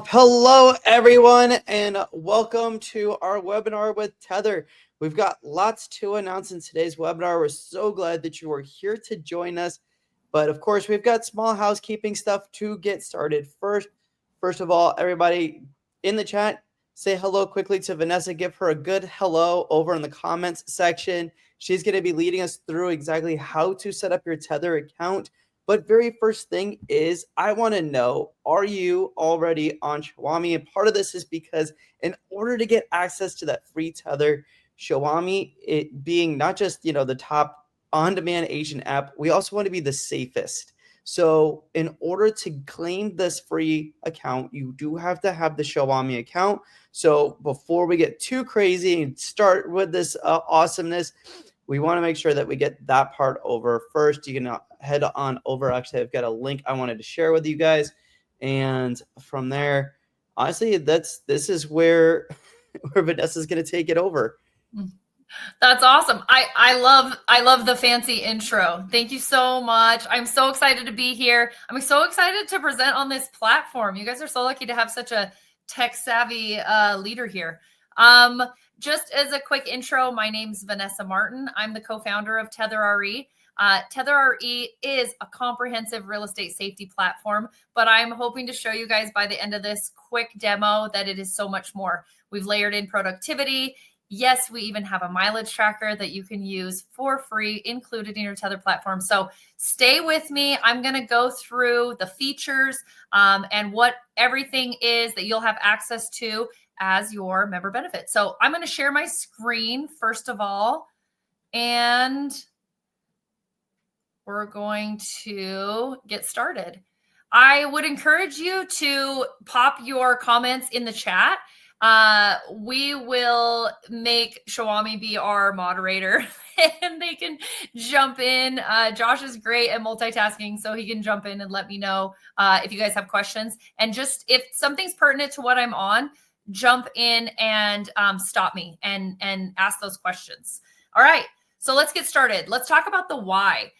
Hello, everyone, and welcome to our webinar with Tether. We've got lots to announce in today's webinar. We're so glad that you are here to join us. But of course, we've got small housekeeping stuff to get started. First of all, everybody in the chat, say hello quickly to Vanessa. Give her a good hello over in the comments section. She's going to be leading us through exactly how to set up your Tether account. But very first thing is, I want to know, are you already on Showami? And part of this is because in order to get access to that free Tether, Showami, it being not just, the top on-demand agent app, we also want to be the safest. So in order to claim this free account, you do have to have the Showami account. So before we get too crazy and start with this awesomeness, we want to make sure that we get that part over first. You can head on over. Actually, I've got a link I wanted to share with you guys. And from there, honestly, this is where Vanessa's going to take it over. That's awesome. I love the fancy intro. Thank you so much. I'm so excited to be here. I'm so excited to present on this platform. You guys are so lucky to have such a tech savvy leader here. Just as a quick intro, my name's Vanessa Martin. I'm the co-founder of Tether RE. Tether RE is a comprehensive real estate safety platform, but I'm hoping to show you guys by the end of this quick demo that it is so much more. We've layered in productivity. Yes, we even have a mileage tracker that you can use for free, included in your Tether platform. So stay with me. I'm going to go through the features and what everything is that you'll have access to as your member benefit. So I'm going to share my screen first of all, and we're going to get started. I would encourage you to pop your comments in the chat. We will make Showami be our moderator and they can jump in. Josh is great at multitasking, so he can jump in and let me know if you guys have questions. And just if something's pertinent to what I'm on, jump in and stop me and ask those questions. All right, so let's get started. Let's talk about the why.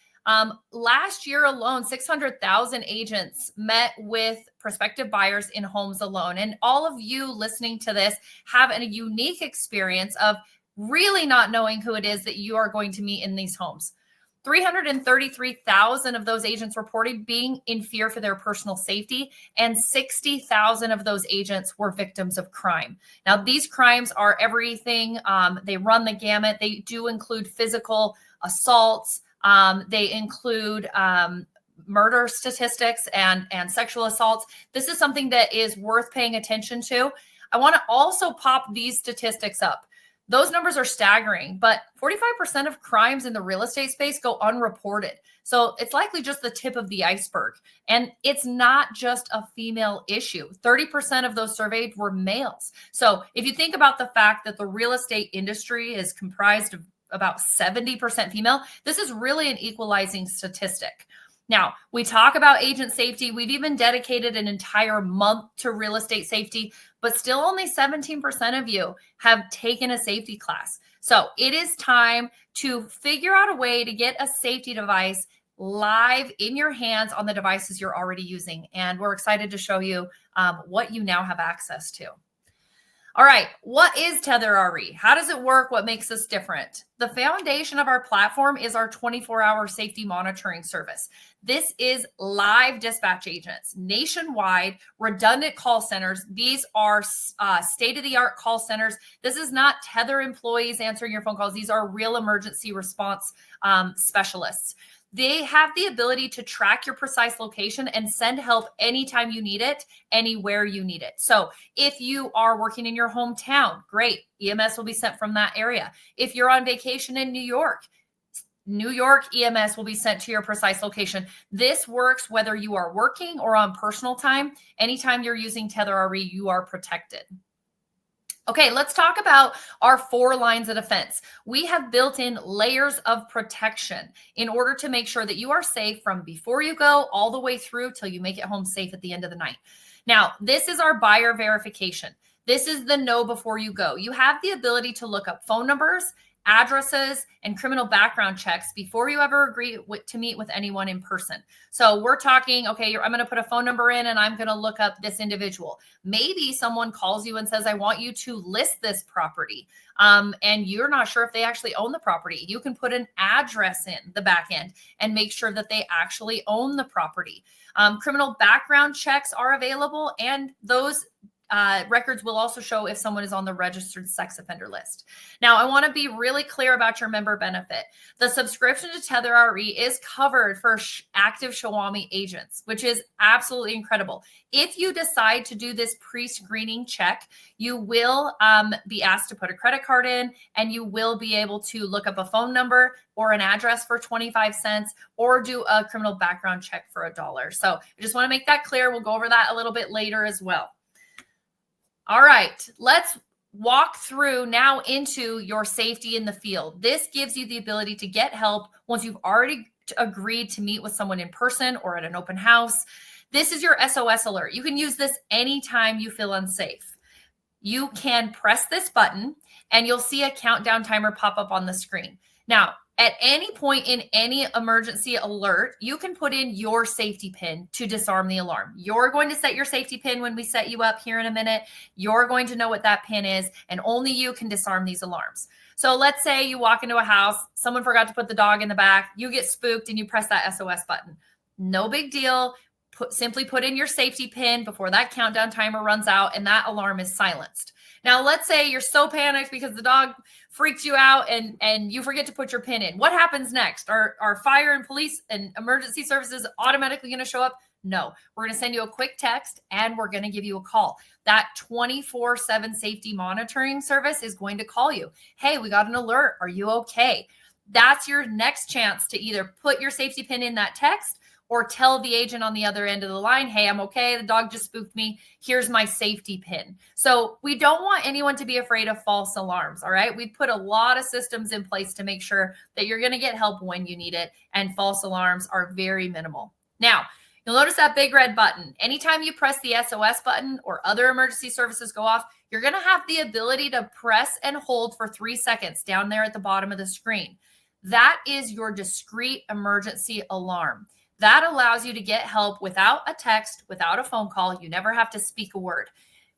Last year alone, 600,000 agents met with prospective buyers in homes alone. And all of you listening to this have a unique experience of really not knowing who it is that you are going to meet in these homes. 333,000 of those agents reported being in fear for their personal safety, and 60,000 of those agents were victims of crime. Now, these crimes are everything. They run the gamut. They do include physical assaults. They include murder statistics and sexual assaults. This is something that is worth paying attention to. I want to also pop these statistics up. Those numbers are staggering, but 45% of crimes in the real estate space go unreported. So it's likely just the tip of the iceberg. And it's not just a female issue. 30% of those surveyed were males. So if you think about the fact that the real estate industry is comprised of about 70% female, this is really an equalizing statistic. Now, we talk about agent safety. We've even dedicated an entire month to real estate safety, but still only 17% of you have taken a safety class. So it is time to figure out a way to get a safety device live in your hands on the devices you're already using. And we're excited to show you what you now have access to. All right, what is Tether RE? How does it work? What makes us different? The foundation of our platform is our 24-hour safety monitoring service. This is live dispatch agents, nationwide, redundant call centers. These are state-of-the-art call centers. This is not Tether employees answering your phone calls. These are real emergency response specialists. They have the ability to track your precise location and send help anytime you need it, anywhere you need it. So if you are working in your hometown, great. EMS will be sent from that area. If you're on vacation in New York EMS will be sent to your precise location. This works whether you are working or on personal time. Anytime you're using Tether RE, you are protected. Okay, let's talk about our 4 lines of defense. We have built in layers of protection in order to make sure that you are safe from before you go all the way through till you make it home safe at the end of the night. Now, this is our buyer verification. This is the know before you go. You have the ability to look up phone numbers addresses, and criminal background checks before you ever agree to meet with anyone in person. So we're talking, okay, I'm going to put a phone number in and I'm going to look up this individual. Maybe someone calls you and says, I want you to list this property. And you're not sure if they actually own the property. You can put an address in the back end and make sure that they actually own the property. Criminal background checks are available, and those records will also show if someone is on the registered sex offender list. Now, I want to be really clear about your member benefit. The subscription to Tether RE is covered for active Showami agents, which is absolutely incredible. If you decide to do this pre-screening check, you will be asked to put a credit card in, and you will be able to look up a phone number or an address for 25 cents or do a criminal background check for $1. So I just want to make that clear. We'll go over that a little bit later as well. All right, let's walk through now into your safety in the field. This gives you the ability to get help once you've already agreed to meet with someone in person or at an open house. This is your SOS alert. You can use this anytime you feel unsafe. You can press this button and you'll see a countdown timer pop up on the screen. Now, at any point in any emergency alert, you can put in your safety pin to disarm the alarm. You're going to set your safety pin when we set you up here in a minute. You're going to know what that pin is, and only you can disarm these alarms. So let's say you walk into a house, someone forgot to put the dog in the back, you get spooked and you press that SOS button. No big deal. Simply put in your safety pin before that countdown timer runs out, and that alarm is silenced. Now, let's say you're so panicked because the dog freaked you out and you forget to put your pin in. What happens next? Are fire and police and emergency services automatically going to show up? No. We're going to send you a quick text and we're going to give you a call. That 24/7 safety monitoring service is going to call you. Hey, we got an alert. Are you okay? That's your next chance to either put your safety pin in that text or tell the agent on the other end of the line, hey, I'm okay. The dog just spooked me. Here's my safety pin. So we don't want anyone to be afraid of false alarms, all right? We put a lot of systems in place to make sure that you're going to get help when you need it, and false alarms are very minimal. Now, you'll notice that big red button. Anytime you press the SOS button or other emergency services go off, you're going to have the ability to press and hold for 3 seconds down there at the bottom of the screen. That is your discrete emergency alarm. That allows you to get help without a text, without a phone call. You never have to speak a word.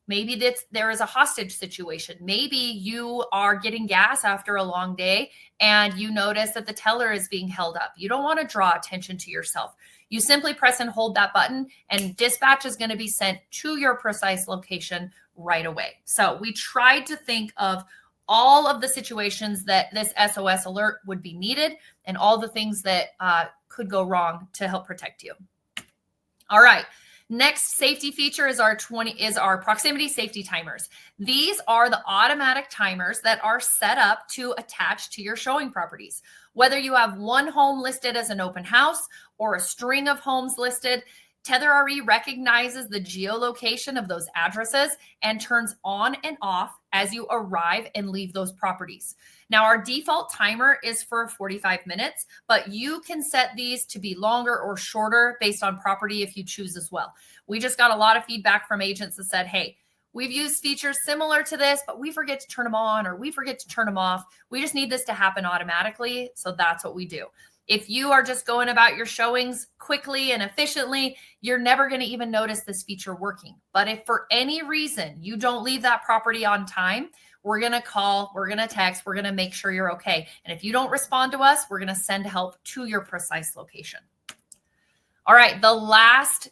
Maybe there is a hostage situation. Maybe you are getting gas after a long day and you notice that the teller is being held up. You don't want to draw attention to yourself. You simply press and hold that button, and dispatch is going to be sent to your precise location right away. So we tried to think of all of the situations that this SOS alert would be needed and all the things that could go wrong to help protect you. All right. Next safety feature is our proximity safety timers. These are the automatic timers that are set up to attach to your showing properties. Whether you have one home listed as an open house or a string of homes listed, Tether RE recognizes the geolocation of those addresses and turns on and off as you arrive and leave those properties. Now, our default timer is for 45 minutes, but you can set these to be longer or shorter based on property if you choose as well. We just got a lot of feedback from agents that said, hey, we've used features similar to this, but we forget to turn them on or we forget to turn them off. We just need this to happen automatically. So that's what we do. If you are just going about your showings quickly and efficiently, you're never going to even notice this feature working. But if for any reason you don't leave that property on time, we're going to call, we're going to text, we're going to make sure you're okay. And if you don't respond to us, we're going to send help to your precise location. All right, the last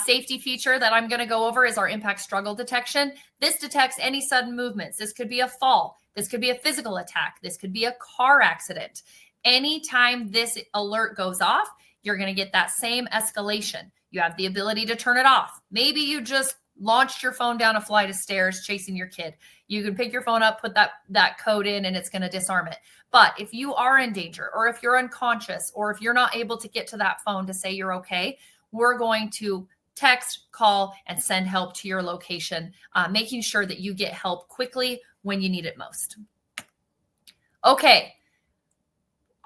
safety feature that I'm going to go over is our impact struggle detection. This detects any sudden movements. This could be a fall. This could be a physical attack. This could be a car accident. Anytime this alert goes off, you're going to get that same escalation. You have the ability to turn it off. Maybe you just launched your phone down a flight of stairs chasing your kid. You can pick your phone up, put that code in, and it's going to disarm it. But if you are in danger, or if you're unconscious, or if you're not able to get to that phone to say you're okay, we're going to text, call, and send help to your location, making sure that you get help quickly when you need it most. Okay.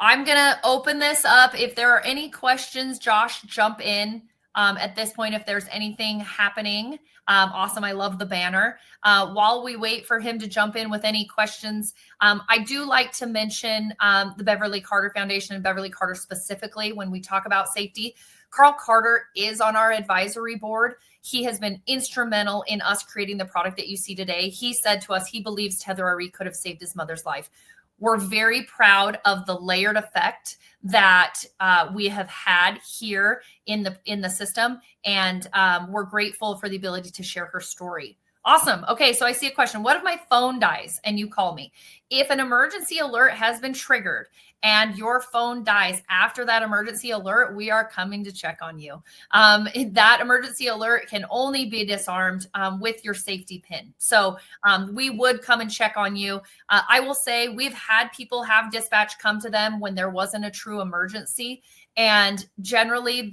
I'm going to open this up. If there are any questions, Josh, jump in. at this point if there's anything happening. Awesome. I love the banner. While we wait for him to jump in with any questions, I do like to mention the Beverly Carter Foundation and Beverly Carter specifically when we talk about safety. Carl Carter is on our advisory board. He has been instrumental in us creating the product that you see today. He said to us, he believes Tether RE could have saved his mother's life. We're very proud of the layered effect that we have had here in the system. And we're grateful for the ability to share her story. Awesome. Okay, so I see a question. What if my phone dies and you call me? If an emergency alert has been triggered and your phone dies after that emergency alert, we are coming to check on you. That emergency alert can only be disarmed with your safety pin. So we would come and check on you. I will say we've had people have dispatch come to them when there wasn't a true emergency. And generally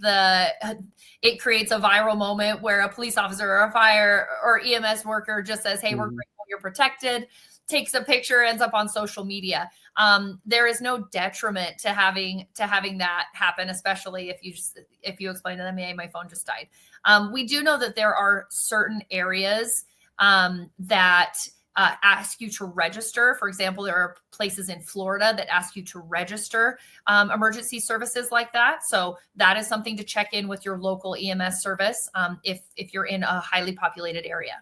it creates a viral moment where a police officer or a fire or EMS worker just says, hey, we're grateful you're protected, takes a picture, ends up on social media. There is no detriment to having that happen, especially if you explain to them, hey, my phone just died. We do know that there are certain areas that ask you to register. For example, there are places in Florida that ask you to register emergency services like that. So that is something to check in with your local EMS service if you're in a highly populated area.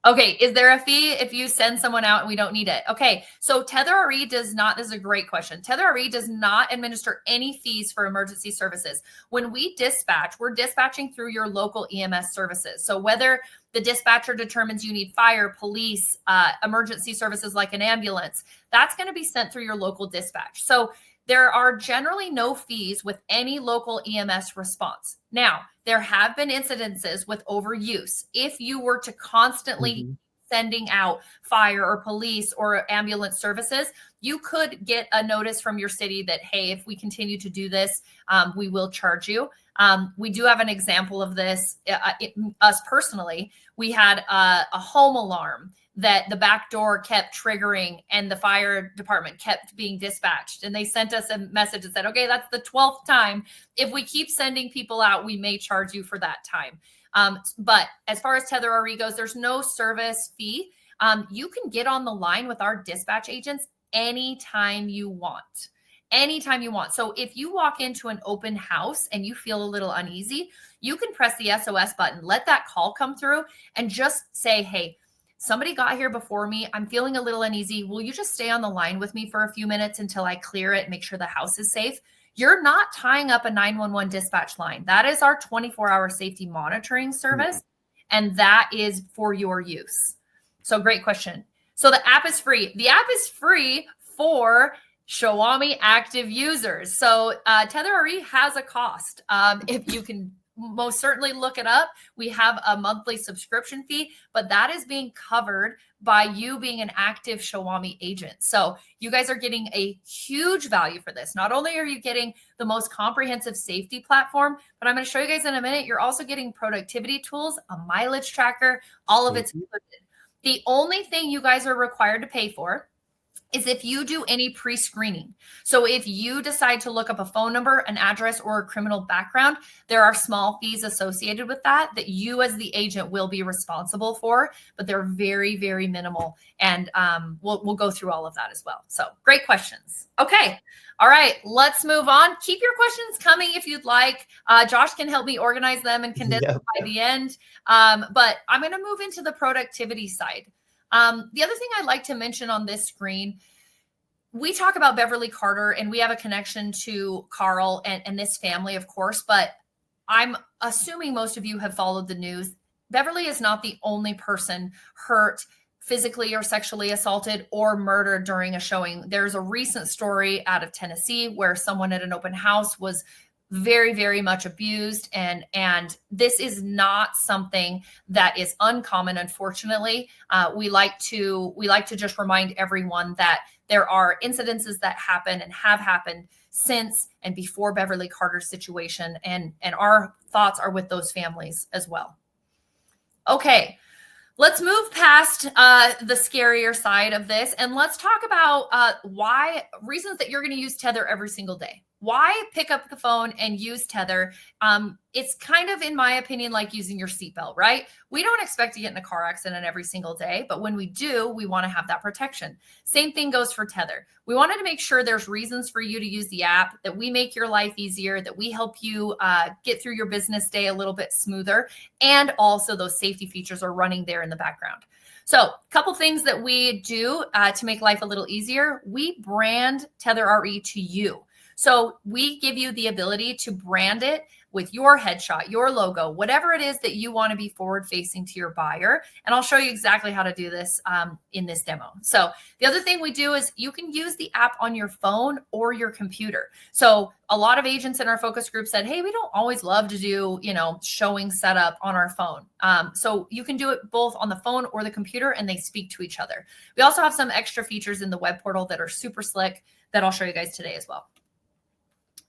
Okay, is there a fee if you send someone out and we don't need it? Okay, so Tether RE does not, this is a great question. Tether RE does not administer any fees for emergency services. When we dispatch, we're dispatching through your local EMS services. So whether the dispatcher determines you need fire, police, emergency services like an ambulance, that's going to be sent through your local dispatch. So there are generally no fees with any local EMS response. Now, there have been incidences with overuse. If you were to constantly sending out fire or police or ambulance services, you could get a notice from your city that, hey, if we continue to do this, we will charge you. We do have an example of this. Us personally, we had a home alarm that the back door kept triggering and the fire department kept being dispatched. And they sent us a message that said, okay, that's the 12th time. If we keep sending people out, we may charge you for that time. But as far as Tether RE goes, there's no service fee. You can get on the line with our dispatch agents anytime you want. Anytime you want. So if you walk into an open house and you feel a little uneasy, you can press the SOS button, let that call come through and just say, hey, somebody got here before me. I'm feeling a little uneasy. Will you just stay on the line with me for a few minutes until I clear it, make sure the house is safe? You're not tying up a 911 dispatch line. That is our 24-hour safety monitoring service, and that is for your use. So great question. So the app is free. The app is free for Showami active users. So Tether RE has a cost. If you can most certainly look it up. We have a monthly subscription fee, but that is being covered by you being an active Showami agent. So you guys are getting a huge value for this. Not only are you getting the most comprehensive safety platform, but I'm going to show you guys in a minute, you're also getting productivity tools, a mileage tracker, all of it's included. The only thing you guys are required to pay for is if you do any pre-screening. So if you decide to look up a phone number, an address, or a criminal background, there are small fees associated with that you as the agent will be responsible for, but they're very, very minimal. And we'll go through all of that as well. So great questions. Okay. All right, let's move on. Keep your questions coming if you'd like. Josh can help me organize them and condense them by the end. But I'm going to move into the productivity side. The other thing I'd like to mention on this screen, we talk about Beverly Carter and we have a connection to Carl and this family, of course, but I'm assuming most of you have followed the news. Beverly is not the only person hurt, physically or sexually assaulted or murdered during a showing. There's a recent story out of Tennessee where someone at an open house was very, very much abused. And this is not something that is uncommon, unfortunately. We like to just remind everyone that there are incidences that happen and have happened since and before Beverly Carter's situation. And our thoughts are with those families as well. Okay. Let's move past the scarier side of this and let's talk about reasons that you're going to use Tether every single day. why pick up the phone and use Tether? It's kind of, in my opinion, like using your seatbelt, right? We don't expect to get in a car accident every single day, but when we do, we want to have that protection. Same thing goes for Tether. We wanted to make sure there's reasons for you to use the app, that we make your life easier, that we help you get through your business day a little bit smoother, and also those safety features are running there in the background. So a couple things that we do to make life a little easier. We brand Tether RE to you. So we give you the ability to brand it with your headshot, your logo, whatever it is that you want to be forward facing to your buyer. And I'll show you exactly how to do this in this demo. So the other thing we do is you can use the app on your phone or your computer. So a lot of agents in our focus group said, hey, we don't always love to do, showing setup on our phone. So you can do it both on the phone or the computer, and they speak to each other. We also have some extra features in the web portal that are super slick that I'll show you guys today as well.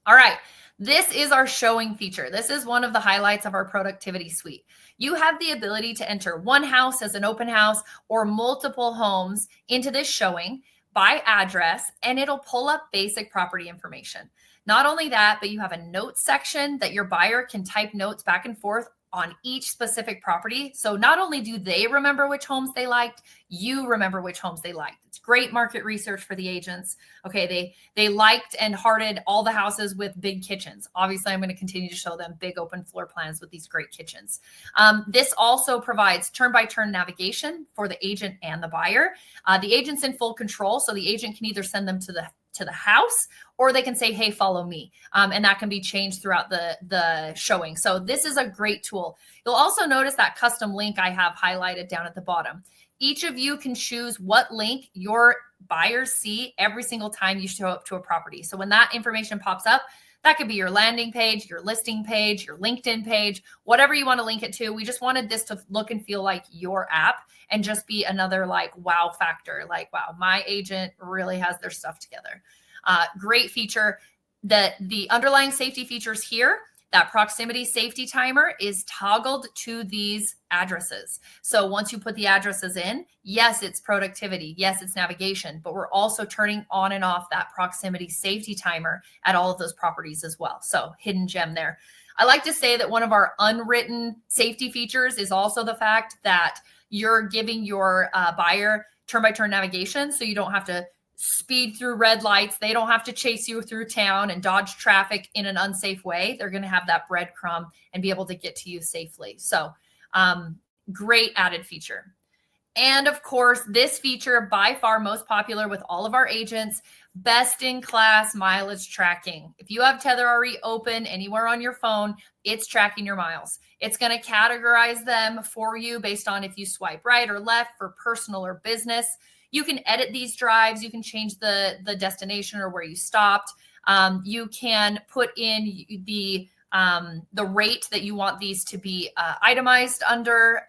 All right, this is our showing feature. This is one of the highlights of our productivity suite. You have the ability to enter one house as an open house or multiple homes into this showing by address, and it'll pull up basic property information. Not only that, but you have a notes section that your buyer can type notes back and forth on each specific property. So not only do they remember which homes they liked, you remember which homes they liked. It's great market research for the agents. Okay, they liked and hearted all the houses with big kitchens. Obviously, I'm going to continue to show them big open floor plans with these great kitchens. This also provides turn-by-turn navigation for the agent and the buyer. The agent's in full control, so the agent can either send them to the house, or they can say, hey, follow me. And that can be changed throughout the showing. So this is a great tool. You'll also notice that custom link I have highlighted down at the bottom. Each of you can choose what link your buyers see every single time you show up to a property. So when that information pops up, that could be your landing page, your listing page, your LinkedIn page, whatever you want to link it to. We just wanted this to look and feel like your app and just be another wow factor. Like, wow, my agent really has their stuff together. Great feature. The underlying safety features here, that proximity safety timer is toggled to these addresses. So once you put the addresses in, yes, it's productivity. Yes, it's navigation, but we're also turning on and off that proximity safety timer at all of those properties as well. So hidden gem there. I like to say that one of our unwritten safety features is also the fact that you're giving your buyer turn-by-turn navigation, so you don't have to speed through red lights. They don't have to chase you through town and dodge traffic in an unsafe way. They're going to have that breadcrumb and be able to get to you safely. So great added feature. And of course, this feature by far most popular with all of our agents, best in class mileage tracking. If you have Tether RE open anywhere on your phone, it's tracking your miles. It's going to categorize them for you based on if you swipe right or left for personal or business. You can edit these drives. You can change the destination or where you stopped. You can put in the rate that you want these to be itemized under,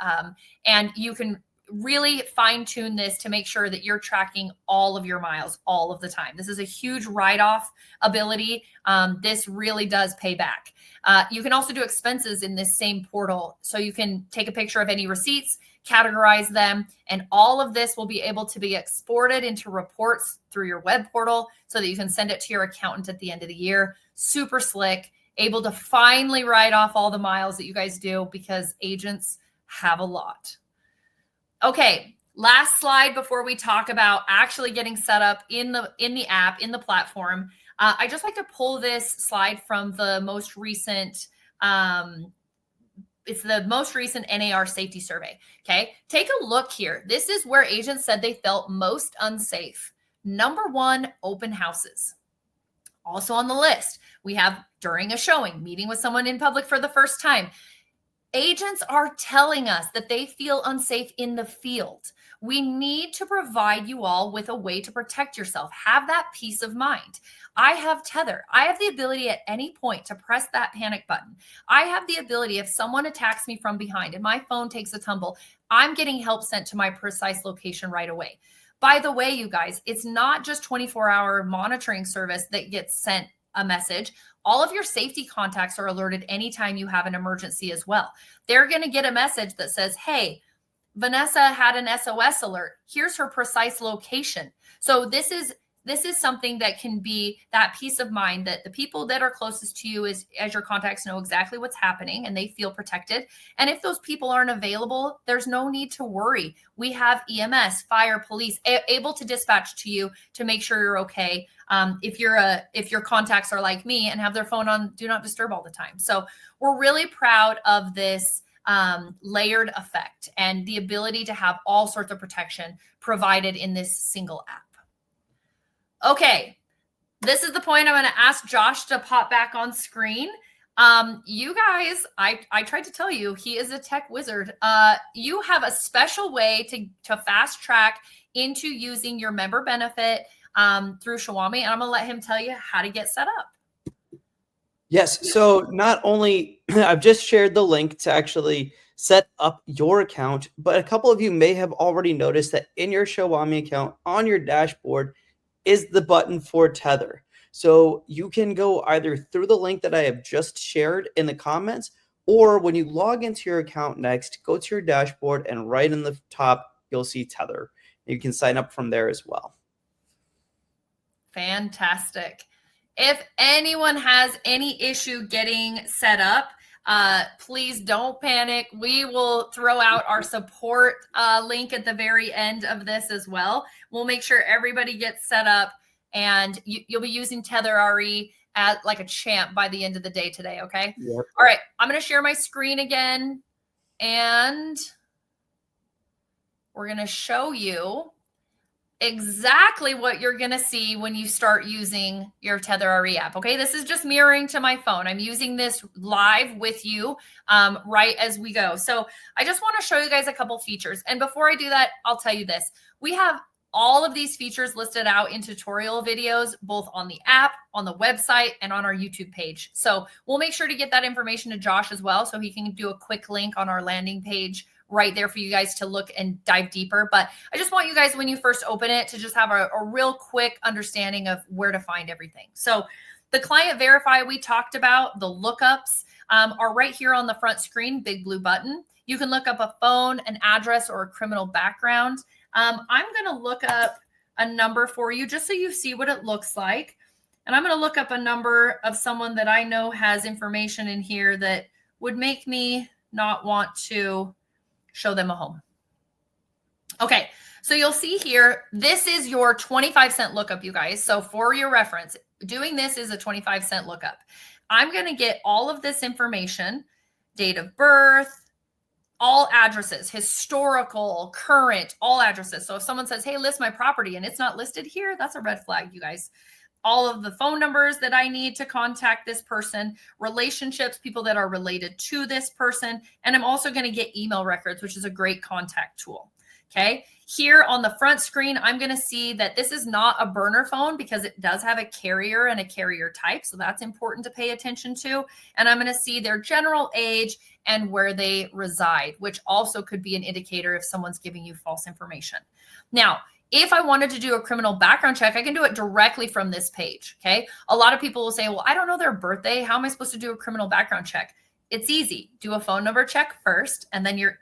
and you can really fine tune this to make sure that you're tracking all of your miles all of the time. This is a huge write-off ability. This really does pay back. You can also do expenses in this same portal. So you can take a picture of any receipts, categorize them, and all of this will be able to be exported into reports through your web portal so that you can send it to your accountant at the end of the year. Super slick, able to finally write off all the miles that you guys do because agents have a lot. Okay, last slide before we talk about actually getting set up in the app, in the platform. I just like to pull this slide from the most recent it's the most recent NAR safety survey. Okay, take a look here. This is where agents said they felt most unsafe. Number one, open houses. Also on the list, we have during a showing, meeting with someone in public for the first time. Agents are telling us that they feel unsafe in the field. We need to provide you all with a way to protect yourself. Have that peace of mind. I have Tether. I have the ability at any point to press that panic button. I have the ability, if someone attacks me from behind and my phone takes a tumble, I'm getting help sent to my precise location right away. By the way, you guys, it's not just 24-hour monitoring service that gets sent a message. All of your safety contacts are alerted anytime you have an emergency as well. They're going to get a message that says, hey, Vanessa had an SOS alert. Here's her precise location. So this is this is something that can be that peace of mind that the people that are closest to you as your contacts know exactly what's happening and they feel protected. And if those people aren't available, there's no need to worry. We have EMS, fire, police able to dispatch to you to make sure you're okay. If your contacts are like me and have their phone on do not disturb all the time. So we're really proud of this layered effect and the ability to have all sorts of protection provided in this single app. Okay, this is the point I'm going to ask Josh to pop back on screen. You guys, I tried to tell you, he is a tech wizard. You have a special way to fast track into using your member benefit through Showami, and I'm going to let him tell you how to get set up. Yes, so not only I've just shared the link to actually set up your account, but a couple of you may have already noticed that in your Showami account on your dashboard is the button for Tether. So you can go either through the link that I have just shared in the comments, or when you log into your account next, go to your dashboard and right in the top, you'll see Tether. You can sign up from there as well. Fantastic. If anyone has any issue getting set up, please don't panic. We will throw out our support link at the very end of this as well. We'll make sure everybody gets set up, and you'll be using Tether RE like a champ by the end of the day today, okay? Yep. All right, I'm going to share my screen again, and we're going to show you exactly what you're going to see when you start using your Tether RE app. Okay, this is just mirroring to my phone. I'm using this live with you right as we go. So I just want to show you guys a couple features. And before I do that, I'll tell you this. We have all of these features listed out in tutorial videos, both on the app, on the website, and on our YouTube page. So we'll make sure to get that information to Josh as well, so he can do a quick link on our landing page right there for you guys to look and dive deeper. But I just want you guys, when you first open it, to just have a real quick understanding of where to find everything. So the client verify we talked about, the lookups are right here on the front screen, big blue button. You can look up a phone, an address, or a criminal background. I'm going to look up a number for you just so you see what it looks like. And I'm going to look up a number of someone that I know has information in here that would make me not want to show them a home. Okay, so you'll see here, this is your 25-cent lookup, you guys. So for your reference, doing this is a 25-cent lookup. I'm going to get all of this information, date of birth, all addresses, historical, current, all addresses. So if someone says, hey, list my property, and it's not listed here, that's a red flag, you guys. All of the phone numbers that I need to contact this person, relationships, people that are related to this person. And I'm also going to get email records, which is a great contact tool. Okay. Here on the front screen, I'm going to see that this is not a burner phone because it does have a carrier and a carrier type. So that's important to pay attention to. And I'm going to see their general age and where they reside, which also could be an indicator if someone's giving you false information. Now, if I wanted to do a criminal background check, I can do it directly from this page, okay? A lot of people will say, well, I don't know their birthday. How am I supposed to do a criminal background check? It's easy. Do a phone number check first, and then you're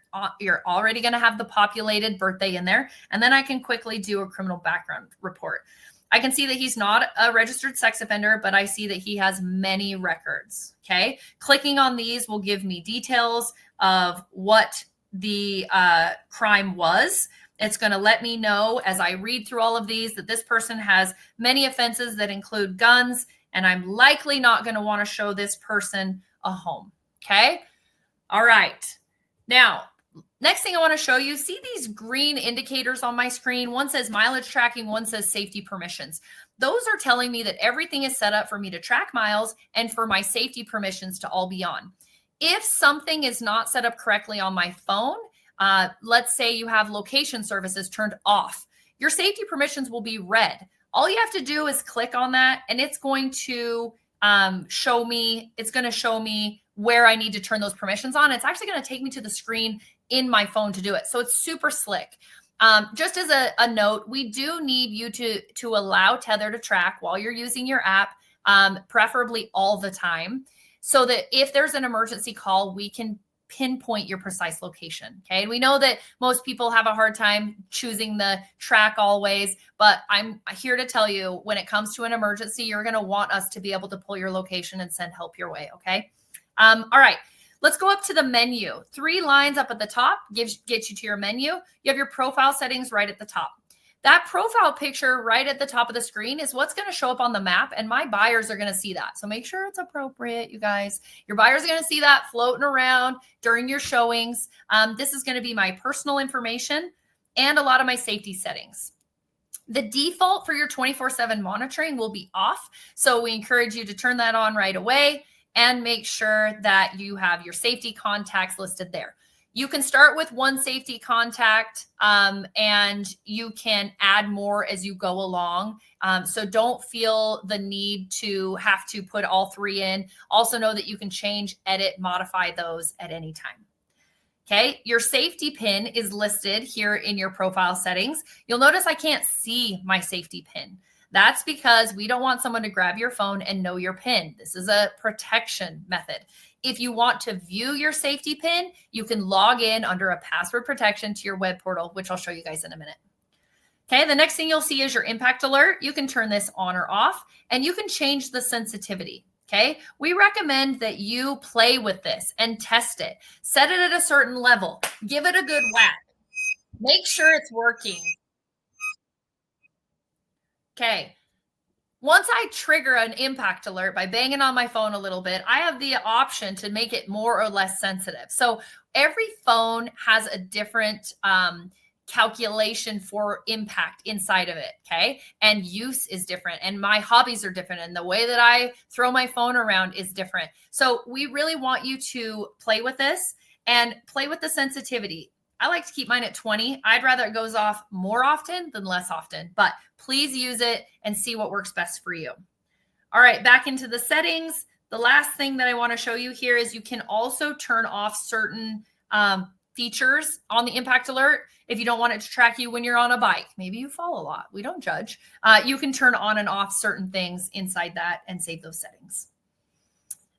already going to have the populated birthday in there, and then I can quickly do a criminal background report. I can see that he's not a registered sex offender, but I see that he has many records, okay? Clicking on these will give me details of what the crime was. It's going to let me know as I read through all of these that this person has many offenses that include guns, and I'm likely not going to want to show this person a home. Okay. All right. Now, next thing I want to show you, see these green indicators on my screen? One says mileage tracking, one says safety permissions. Those are telling me that everything is set up for me to track miles and for my safety permissions to all be on. If something is not set up correctly on my phone, let's say you have location services turned off, your safety permissions will be red. All you have to do is click on that, and it's going to show me where I need to turn those permissions on. It's actually going to take me to the screen in my phone to do it. So it's super slick. Just as a note, we do need you to allow Tether to track while you're using your app, preferably all the time, so that if there's an emergency call, we can pinpoint your precise location. Okay. And we know that most people have a hard time choosing the track always, but I'm here to tell you, when it comes to an emergency, you're going to want us to be able to pull your location and send help your way. Okay. All right. Let's go up to the menu. 3 lines up at the top gets you to your menu. You have your profile settings right at the top. That profile picture right at the top of the screen is what's going to show up on the map, and my buyers are going to see that. So make sure it's appropriate, you guys. Your buyers are going to see that floating around during your showings. This is going to be my personal information and a lot of my safety settings. The default for your 24/7 monitoring will be off. So we encourage you to turn that on right away and make sure that you have your safety contacts listed there. You can start with 1 safety contact and you can add more as you go along. So don't feel the need to have to put all 3 in. Also know that you can change, edit, modify those at any time. Okay, your safety pin is listed here in your profile settings. You'll notice I can't see my safety pin. That's because we don't want someone to grab your phone and know your pin. This is a protection method. If you want to view your safety pin, you can log in under a password protection to your web portal, which I'll show you guys in a minute. Okay, the next thing you'll see is your impact alert. You can turn this on or off, and you can change the sensitivity. Okay, we recommend that you play with this and test it. Set it at a certain level. Give it a good whack. Make sure it's working. Okay. Once I trigger an impact alert by banging on my phone a little bit, I have the option to make it more or less sensitive. So every phone has a different calculation for impact inside of it. Okay. And use is different. And my hobbies are different. And the way that I throw my phone around is different. So we really want you to play with this and play with the sensitivity. I like to keep mine at 20. I'd rather it goes off more often than less often, but please use it and see what works best for you. All right, back into the settings. The last thing that I want to show you here is you can also turn off certain features on the impact alert. If you don't want it to track you when you're on a bike, maybe you fall a lot. We don't judge. You can turn on and off certain things inside that and save those settings.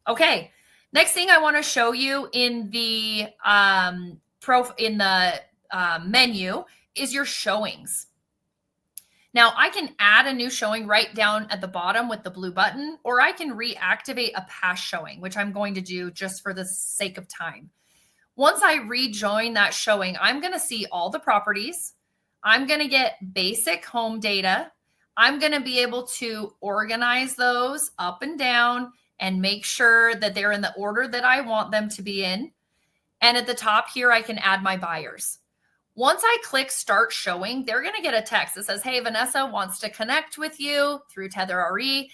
Okay, next thing I want to show you in the menu is your showings. Now I can add a new showing right down at the bottom with the blue button, or I can reactivate a past showing, which I'm going to do just for the sake of time. Once I rejoin that showing, I'm going to see all the properties. I'm going to get basic home data. I'm going to be able to organize those up and down and make sure that they're in the order that I want them to be in. And at the top here, I can add my buyers. Once I click start showing, they're going to get a text that says, hey, Vanessa wants to connect with you through Tether RE.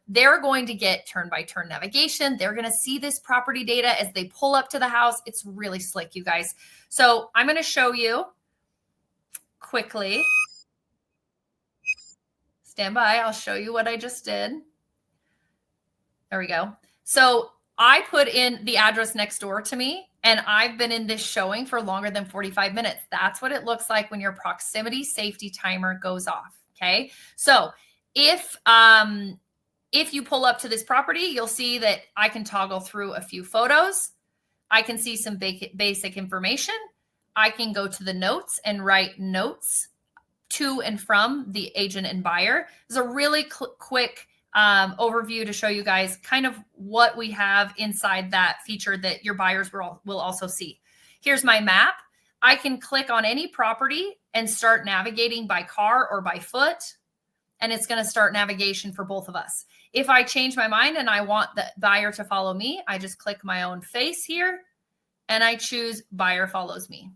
They're going to get turn-by-turn navigation. They're going to see this property data as they pull up to the house. It's really slick, you guys. So I'm going to show you quickly. Stand by. I'll show you what I just did. There we go. So I put in the address next door to me, and I've been in this showing for longer than 45 minutes. That's what it looks like when your proximity safety timer goes off. Okay. So if you pull up to this property, you'll see that I can toggle through a few photos. I can see some basic information. I can go to the notes and write notes to and from the agent and buyer. There's a really quick overview to show you guys kind of what we have inside that feature that your buyers will also see. Here's my map. I can click on any property and start navigating by car or by foot, and it's going to start navigation for both of us. If I change my mind and I want the buyer to follow me, I just click my own face here and I choose buyer follows me.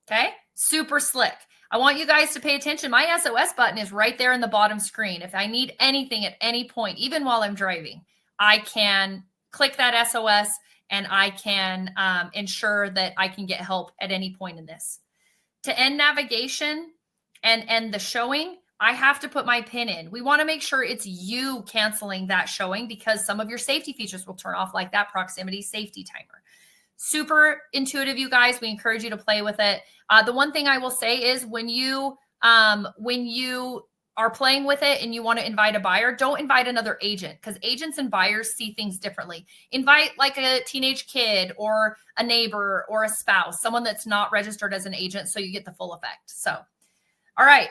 Okay, super slick. I want you guys to pay attention. My SOS button is right there in the bottom screen. If I need anything at any point, even while I'm driving, I can click that SOS and I can ensure that I can get help at any point in this. To end navigation and end the showing, I have to put my PIN in. We want to make sure it's you canceling that showing because some of your safety features will turn off, like that proximity safety timer. Super intuitive, you guys. We encourage you to play with it. The one thing I will say is when you are playing with it and you want to invite a buyer, don't invite another agent, because agents and buyers see things differently. Invite like a teenage kid or a neighbor or a spouse, someone that's not registered as an agent, so you get the full effect. So, all right.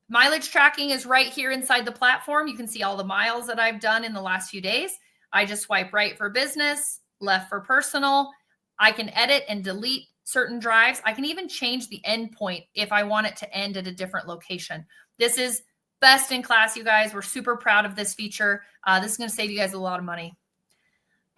Mileage tracking is right here inside the platform. You can see all the miles that I've done in the last few days. I just swipe right for business, left for personal. I can edit and delete certain drives. I can even change the endpoint if I want it to end at a different location. This is best in class, you guys. We're super proud of this feature. This is going to save you guys a lot of money.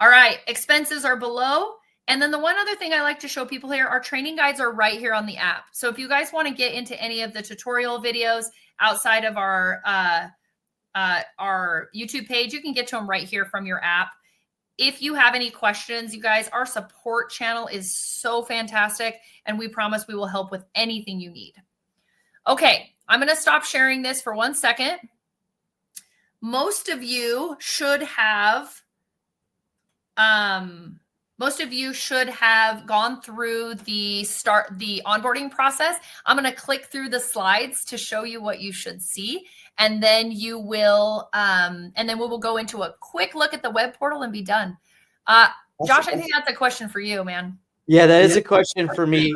All right, expenses are below. And then the one other thing I like to show people here, our training guides are right here on the app. So if you guys want to get into any of the tutorial videos outside of our YouTube page, you can get to them right here from your app. If you have any questions, you guys, our support channel is so fantastic, and we promise we will help with anything you need. Okay, I'm going to stop sharing this for 1 second. Most of you should have gone through the onboarding process. I'm going to click through the slides to show you what you should see. And then you will, and then we will go into a quick look at the web portal and be done. Josh, I think that's a question for you, man. Yeah, that is a question for me.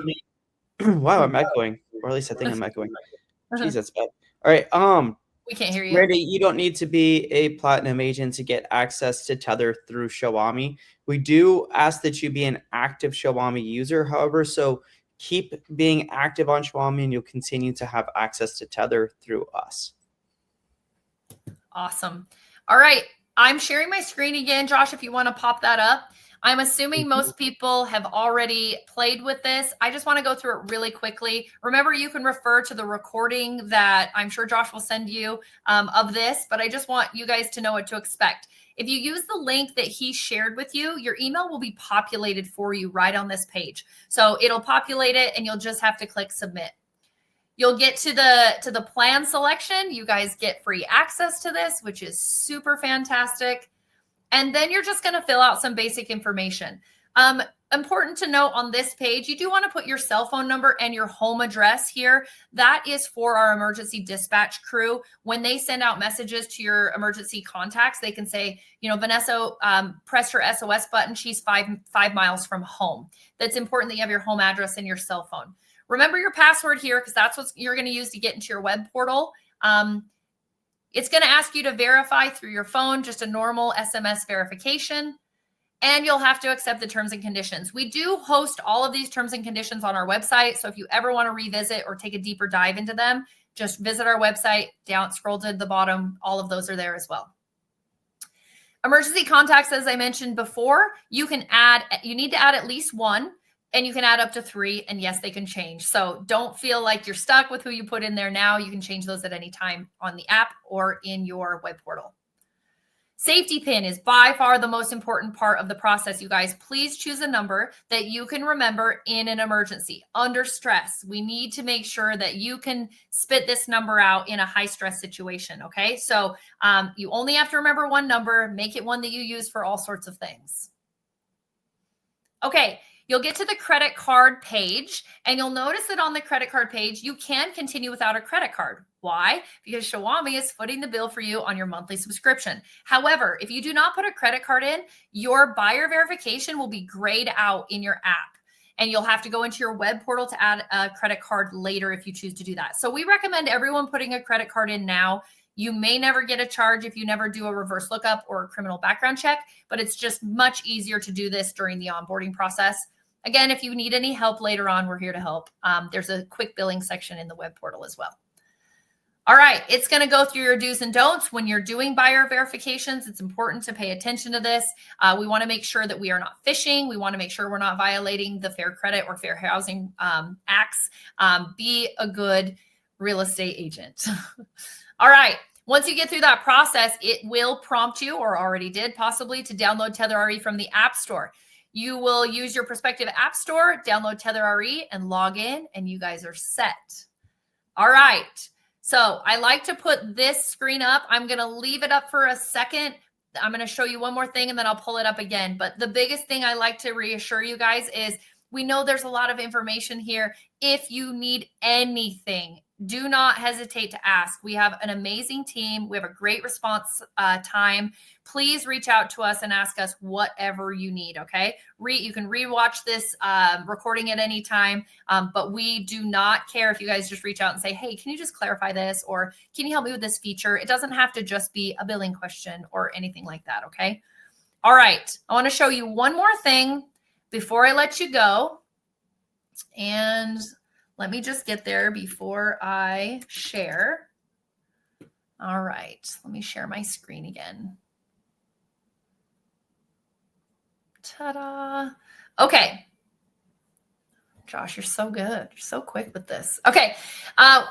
Wow, I'm echoing, or at least I think I'm echoing. Jeez, that's bad. All right. We can't hear you. Randy, you don't need to be a platinum agent to get access to Tether through Showami. We do ask that you be an active Showami user, however, so keep being active on Showami and you'll continue to have access to Tether through us. Awesome. All right. I'm sharing my screen again, Josh, if you want to pop that up. I'm assuming most people have already played with this. I just want to go through it really quickly. Remember, you can refer to the recording that I'm sure Josh will send you of this, but I just want you guys to know what to expect. If you use the link that he shared with you, your email will be populated for you right on this page. So it'll populate it and you'll just have to click submit. You'll get to the plan selection. You guys get free access to this, which is super fantastic. And then you're just going to fill out some basic information. Important to note on this page, you do want to put your cell phone number and your home address here. That is for our emergency dispatch crew. When they send out messages to your emergency contacts, they can say, you know, Vanessa pressed her SOS button. She's five miles from home. That's important that you have your home address and your cell phone. Remember your password here, because that's what you're going to use to get into your web portal. It's going to ask you to verify through your phone, just a normal SMS verification, and you'll have to accept the terms and conditions. We do host all of these terms and conditions on our website. So if you ever want to revisit or take a deeper dive into them, just visit our website, scroll to the bottom. All of those are there as well. Emergency contacts, as I mentioned before, you need to add at least one. And you can add up to 3, and yes, they can change. So don't feel like you're stuck with who you put in there now. You can change those at any time on the app or in your web portal. Safety pin is by far the most important part of the process, you guys. Please choose a number that you can remember in an emergency. Under stress, we need to make sure that you can spit this number out in a high stress situation, okay? So you only have to remember one number. Make it one that you use for all sorts of things. Okay. You'll get to the credit card page, and you'll notice that on the credit card page, you can continue without a credit card. Why? Because Showami is footing the bill for you on your monthly subscription. However, if you do not put a credit card in, your buyer verification will be grayed out in your app, and you'll have to go into your web portal to add a credit card later if you choose to do that. So we recommend everyone putting a credit card in now. You may never get a charge if you never do a reverse lookup or a criminal background check, but it's just much easier to do this during the onboarding process. Again, if you need any help later on, we're here to help. There's a quick billing section in the web portal as well. All right, it's going to go through your do's and don'ts. When you're doing buyer verifications, it's important to pay attention to this. We want to make sure that we are not phishing. We want to make sure we're not violating the Fair Credit or Fair Housing Acts. Be a good real estate agent. All right. Once you get through that process, it will prompt you, or already did possibly, to download Tether RE from the App Store. You will use your prospective app store, download Tether RE, and log in, and you guys are set. All right. So I like to put this screen up. I'm going to leave it up for a second. I'm going to show you one more thing, and then I'll pull it up again. But the biggest thing I like to reassure you guys is we know there's a lot of information here. If you need anything do not hesitate to ask. We have an amazing team. We have a great response time. Please reach out to us and ask us whatever you need, okay? You can rewatch this recording at any time, but we do not care if you guys just reach out and say, hey, can you just clarify this? Or can you help me with this feature? It doesn't have to just be a billing question or anything like that, okay? All right, I want to show you one more thing before I let you go. And let me just get there before I share. All right, let me share my screen again. Ta-da. Okay. Josh, you're so good. You're so quick with this. Okay.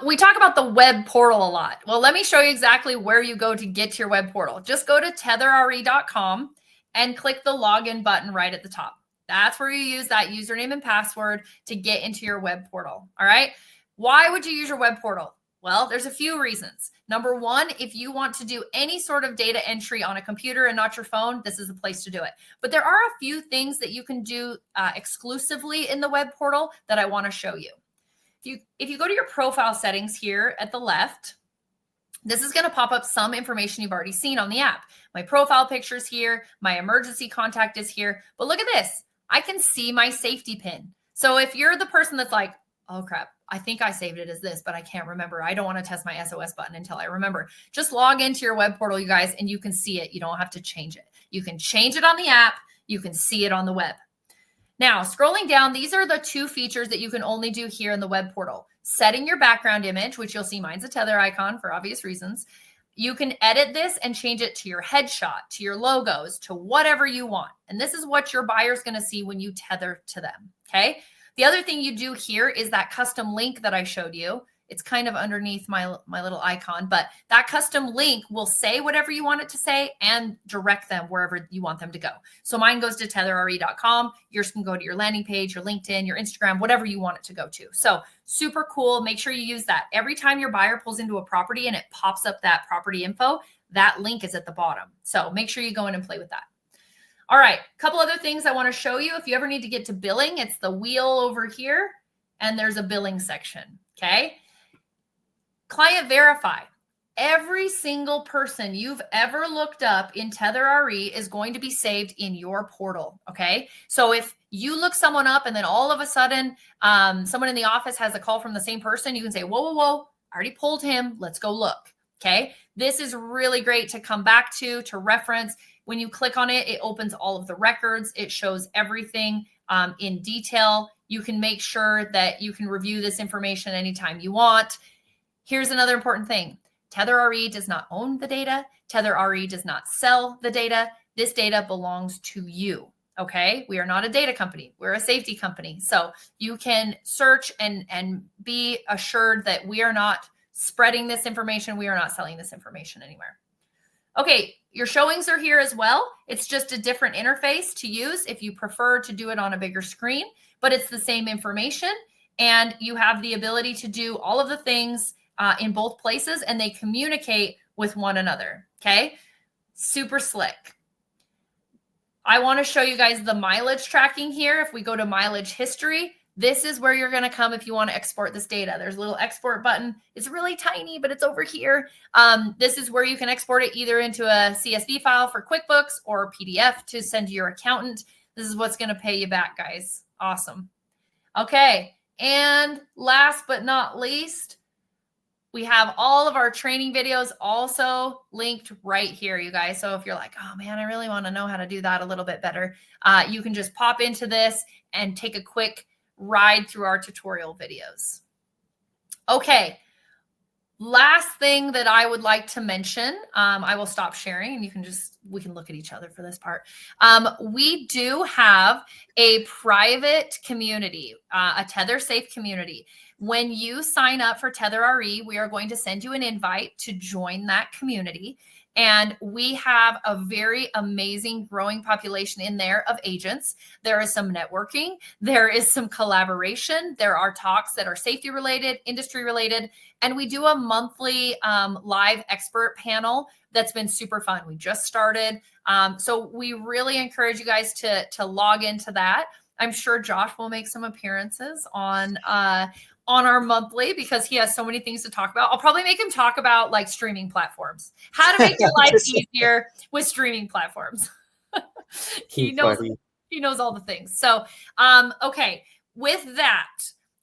We talk about the web portal a lot. Well, let me show you exactly where you go to get to your web portal. Just go to tetherre.com and click the login button right at the top. That's where you use that username and password to get into your web portal. All right. Why would you use your web portal? Well, there's a few reasons. Number one, if you want to do any sort of data entry on a computer and not your phone, this is the place to do it. But there are a few things that you can do exclusively in the web portal that I want to show you. If you go to your profile settings here at the left, this is going to pop up some information you've already seen on the app. My profile picture is here. My emergency contact is here. But look at this. I can see my safety pin. So if you're the person that's like, oh crap, I think I saved it as this, but I can't remember. I don't want to test my SOS button until I remember. Just log into your web portal, you guys, and you can see it. You don't have to change it. You can change it on the app. You can see it on the web. Now, scrolling down, these are the two features that you can only do here in the web portal. Setting your background image, which you'll see mine's a tether icon for obvious reasons. You can edit this and change it to your headshot, to your logos, to whatever you want. And this is what your buyer's going to see when you tether to them, okay? The other thing you do here is that custom link that I showed you. It's kind of underneath my little icon, but that custom link will say whatever you want it to say and direct them wherever you want them to go. So mine goes to tetherre.com. Yours can go to your landing page, your LinkedIn, your Instagram, whatever you want it to go to. So super cool. Make sure you use that. Every time your buyer pulls into a property and it pops up that property info, that link is at the bottom. So make sure you go in and play with that. All right, a couple other things I want to show you. If you ever need to get to billing, it's the wheel over here, and there's a billing section, okay? Client verify. Every single person you've ever looked up in Tether RE is going to be saved in your portal, okay? So if you look someone up and then all of a sudden someone in the office has a call from the same person, you can say, whoa, whoa, whoa, I already pulled him. Let's go look, okay? This is really great to come back to reference. When you click on it, it opens all of the records. It shows everything in detail. You can make sure that you can review this information anytime you want. Here's another important thing. Tether RE does not own the data. Tether RE does not sell the data. This data belongs to you, okay? We are not a data company. We're a safety company. So you can search and be assured that we are not spreading this information. We are not selling this information anywhere. Okay, your showings are here as well. It's just a different interface to use if you prefer to do it on a bigger screen, but it's the same information and you have the ability to do all of the things in both places and they communicate with one another, okay? Super slick. I want to show you guys the mileage tracking here. If we go to mileage history, this is where you're going to come if you want to export this data. There's a little export button. It's really tiny, but it's over here. This is where you can export it either into a CSV file for QuickBooks or PDF to send to your accountant. This is what's going to pay you back, guys. Awesome. Okay. And last but not least, we have all of our training videos also linked right here, you guys. So if you're like, oh man, I really want to know how to do that a little bit better, you can just pop into this and take a quick ride through our tutorial videos. Okay, last thing that I would like to mention, I will stop sharing and we can look at each other for this part. We do have a private community, a Tether safe community. When you sign up for Tether RE, we are going to send you an invite to join that community. And we have a very amazing growing population in there of agents. There is some networking. There is some collaboration. There are talks that are safety related, industry related. And we do a monthly live expert panel that's been super fun. We just started. So we really encourage you guys to log into that. I'm sure Josh will make some appearances on on our monthly because he has so many things to talk about. I'll probably make him talk about like streaming platforms, how to make your life easier with streaming platforms. He knows all the things. So, okay. With that,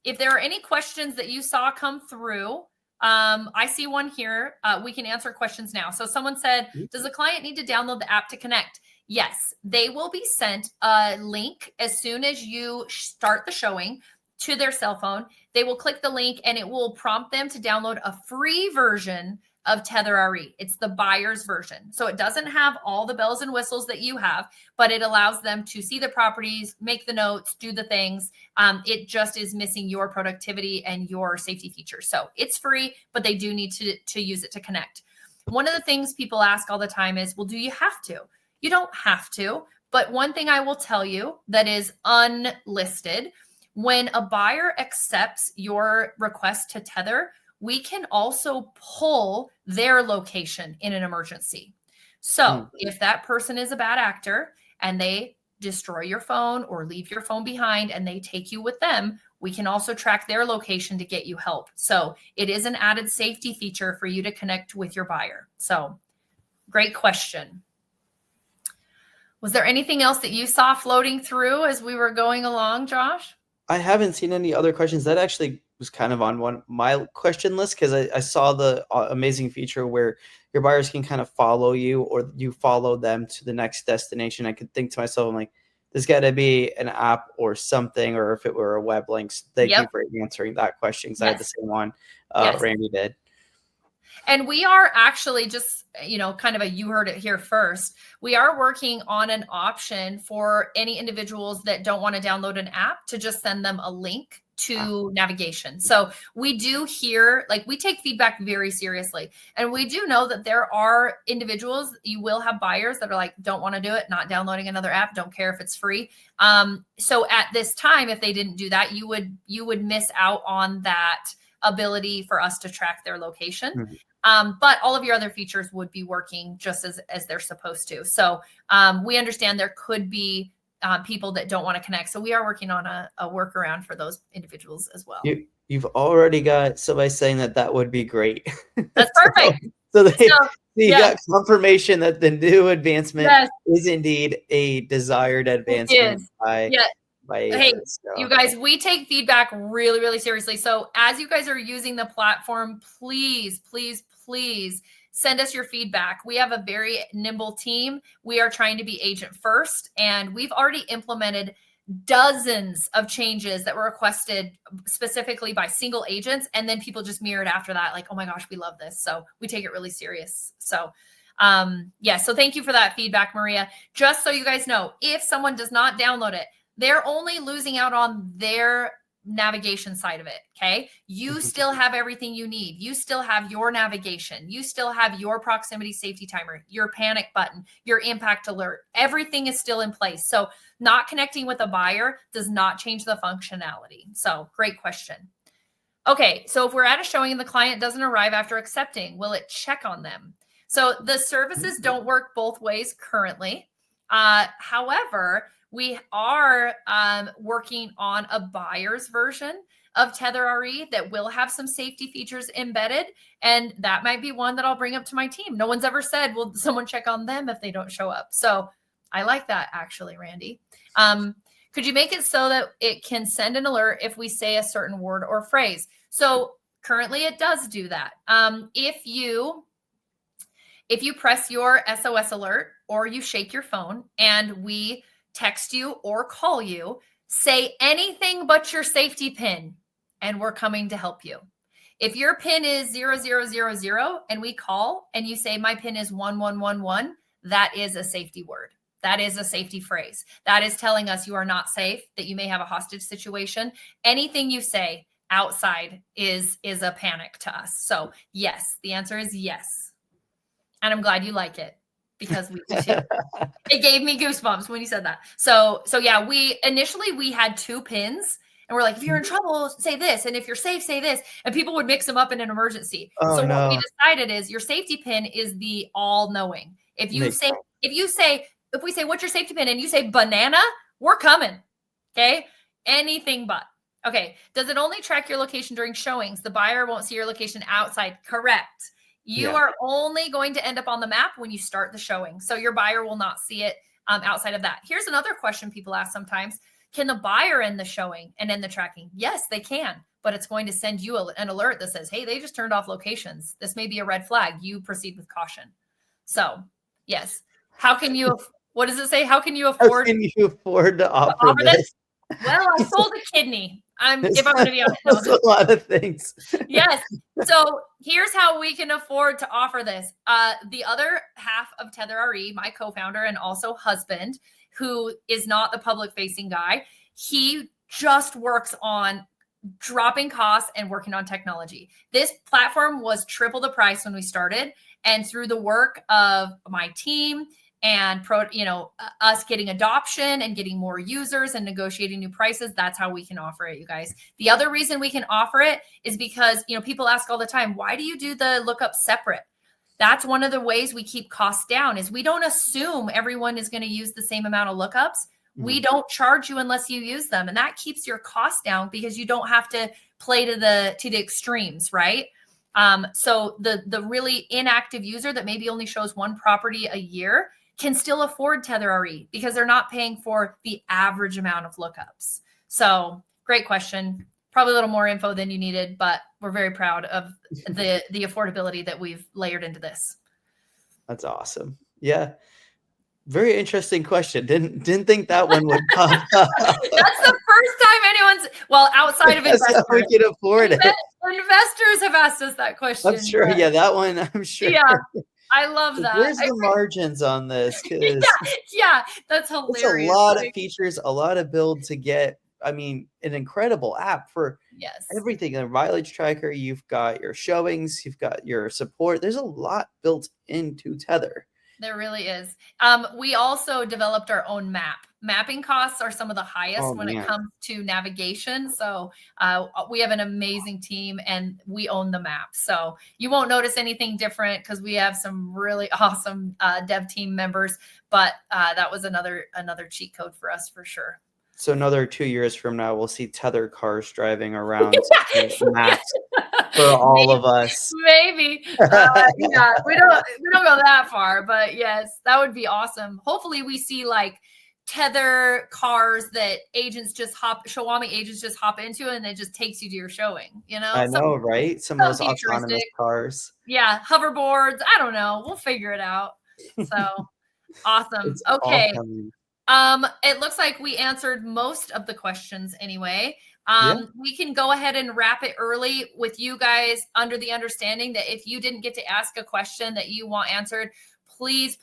if there are any questions that you saw come through, I see one here. We can answer questions now. So someone said, does the client need to download the app to connect? Yes, they will be sent a link as soon as you start the showing to their cell phone. They will click the link and it will prompt them to download a free version of Tether RE. It's the buyer's version. So it doesn't have all the bells and whistles that you have, but it allows them to see the properties, make the notes, do the things. It just is missing your productivity and your safety features. So it's free, but they do need to use it to connect. One of the things people ask all the time is, well, do you have to? You don't have to. But one thing I will tell you that is unlisted, when a buyer accepts your request to Tether, we can also pull their location in an emergency. So if that person is a bad actor and they destroy your phone or leave your phone behind and they take you with them, we can also track their location to get you help. So it is an added safety feature for you to connect with your buyer. So great question. Was there anything else that you saw floating through as we were going along, Josh? I haven't seen any other questions. That actually was kind of on my question list because I saw the amazing feature where your buyers can kind of follow you or you follow them to the next destination. I could think to myself, I'm like, there's got to be an app or something, or if it were a web link. Thank you for answering that question because I had the same one Randy did. And we are actually just, kind of you heard it here first. We are working on an option for any individuals that don't want to download an app to just send them a link to navigation. So we do hear, we take feedback very seriously. And we do know that there are individuals, you will have buyers that are like, don't want to do it, not downloading another app, don't care if it's free. So at this time, if they didn't do that, you would miss out on that ability for us to track their location. But all of your other features would be working just as they're supposed to. So we understand there could be people that don't want to connect. So we are working on a workaround for those individuals as well. You've already got somebody saying that would be great. That's perfect. So you got confirmation that the new advancement is indeed a desired advancement by Hey, you guys, we take feedback really, really seriously. So as you guys are using the platform, please, please, please send us your feedback. We have a very nimble team. We are trying to be agent first, and we've already implemented dozens of changes that were requested specifically by single agents. And then people just mirrored after that, like, oh my gosh, we love this. So we take it really serious. So so thank you for that feedback, Maria. Just so you guys know, if someone does not download it, they're only losing out on their navigation side of it. Okay. You still have everything you need. You still have your navigation. You still have your proximity safety timer, your panic button, your impact alert. Everything is still in place. So not connecting with a buyer does not change the functionality. So great question. Okay. So if we're at a showing and the client doesn't arrive after accepting, will it check on them? So the services don't work both ways currently. However, we are working on a buyer's version of Tether RE that will have some safety features embedded. And that might be one that I'll bring up to my team. No one's ever said, will someone check on them if they don't show up? So I like that actually, Randy. Could you make it so that it can send an alert if we say a certain word or phrase? So currently it does do that. If you press your SOS alert or you shake your phone and we text you or call you, say anything but your safety pin, and we're coming to help you. If your pin is 0000 and we call and you say my pin is 1111, that is a safety word. That is a safety phrase. That is telling us you are not safe, that you may have a hostage situation. Anything you say outside is a panic to us. So yes, the answer is yes. And I'm glad you like it. Because we do too. It gave me goosebumps when you said that. So yeah, we had 2 pins and we're like, if you're in trouble, say this. And if you're safe, say this. And people would mix them up in an emergency. What we decided is your safety pin is the all knowing. If we say, what's your safety pin? And you say banana, we're coming. Okay. Anything but. Okay. Does it only track your location during showings? The buyer won't see your location outside. Correct. You are only going to end up on the map when you start the showing. So your buyer will not see it outside of that. Here's another question people ask sometimes. Can the buyer end the showing and end the tracking? Yes, they can, but it's going to send you an alert that says, hey, they just turned off locations. This may be a red flag. You proceed with caution. So yes. How can you, what does it say? How can you afford, to offer this? Well, I sold a kidney. If I'm going to be honest. That's a lot of things. Yes. So here's how we can afford to offer this. The other half of Tether RE, my co-founder and also husband, who is not the public facing guy, he just works on dropping costs and working on technology. This platform was triple the price when we started. And through the work of my team and us getting adoption and getting more users and negotiating new prices, that's how we can offer it, you guys. The other reason we can offer it is because, people ask all the time, why do you do the lookup separate? That's one of the ways we keep costs down, is we don't assume everyone is going to use the same amount of lookups. We don't charge you unless you use them. And that keeps your costs down because you don't have to play to the extremes, right? So the really inactive user that maybe only shows one property a year can still afford Tether RE because they're not paying for the average amount of lookups. So great question. Probably a little more info than you needed, but we're very proud of the affordability that we've layered into this. That's awesome. Yeah. Very interesting question. Didn't think that one would pop up. That's the first time anyone's, outside of investors. That's how we can afford it. Investors have asked us that question. I'm sure. Yeah, that one, I'm sure. Yeah. I love that. Where's the margins on this? Yeah, that's hilarious. It's a lot of features, a lot of build to get. I mean, an incredible app for everything. A mileage tracker, you've got your showings, you've got your support. There's a lot built into Tether. There really is. We also developed our own map. Mapping costs are some of the highest when it comes to navigation. So we have an amazing team and we own the map. So you won't notice anything different because we have some really awesome dev team members. But that was another cheat code for us for sure. So another 2 years from now, we'll see Tether cars driving around maps for all of us. Maybe. We don't go that far, but yes, that would be awesome. Hopefully we see like Tether cars that Showami agents just hop into and it just takes you to your showing, I know, right? Some of those autonomous cars. Yeah, hoverboards. I don't know. We'll figure it out. So awesome. Okay. It looks like we answered most of the questions anyway. We can go ahead and wrap it early with you guys under the understanding that if you didn't get to ask a question that you want answered, please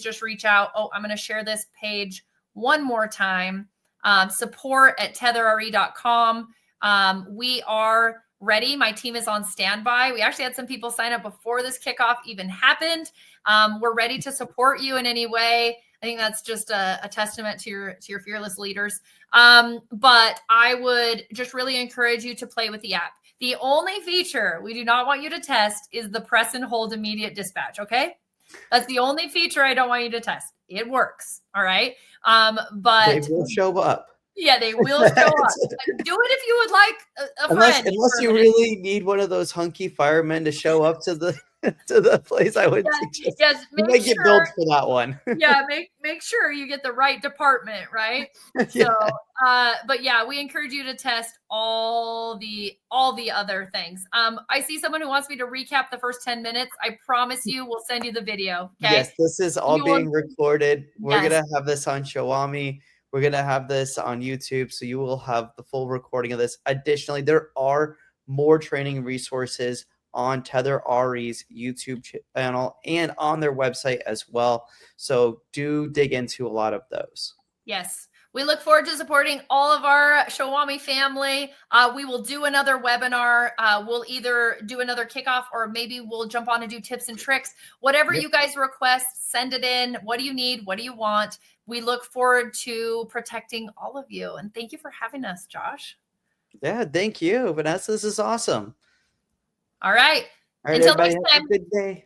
just reach out. Oh, I'm going to share this page one more time. support@tetherre.com. We are ready. My team is on standby. We actually had some people sign up before this kickoff even happened. We're ready to support you in any way. I think that's just a testament to your fearless leaders. But I would just really encourage you to play with the app. The only feature we do not want you to test is the press and hold immediate dispatch. Okay. That's the only feature I don't want you to test. It works. All right. But they will show up. Yeah, they will show up. Do it if you would like a friend. Unless you really need one of those hunky firemen to show up to the place, I would suggest. Yes, you might get billed for that one. Yeah, make sure you get the right department, right? So, but yeah, we encourage you to test all the other things. I see someone who wants me to recap the first 10 minutes. I promise you, we'll send you the video. Okay? Yes, this is all being recorded. We're gonna have this on Showami. We're going to have this on YouTube, so you will have the full recording of this. Additionally, there are more training resources on Tether RE's YouTube channel and on their website as well. So do dig into a lot of those. Yes. We look forward to supporting all of our Showami family. We will do another webinar. We'll either do another kickoff or maybe we'll jump on and do tips and tricks. Whatever you guys request, send it in. What do you need? What do you want? We look forward to protecting all of you. And thank you for having us, Josh. Yeah, thank you, Vanessa. This is awesome. All right. Until next time. Have a good day.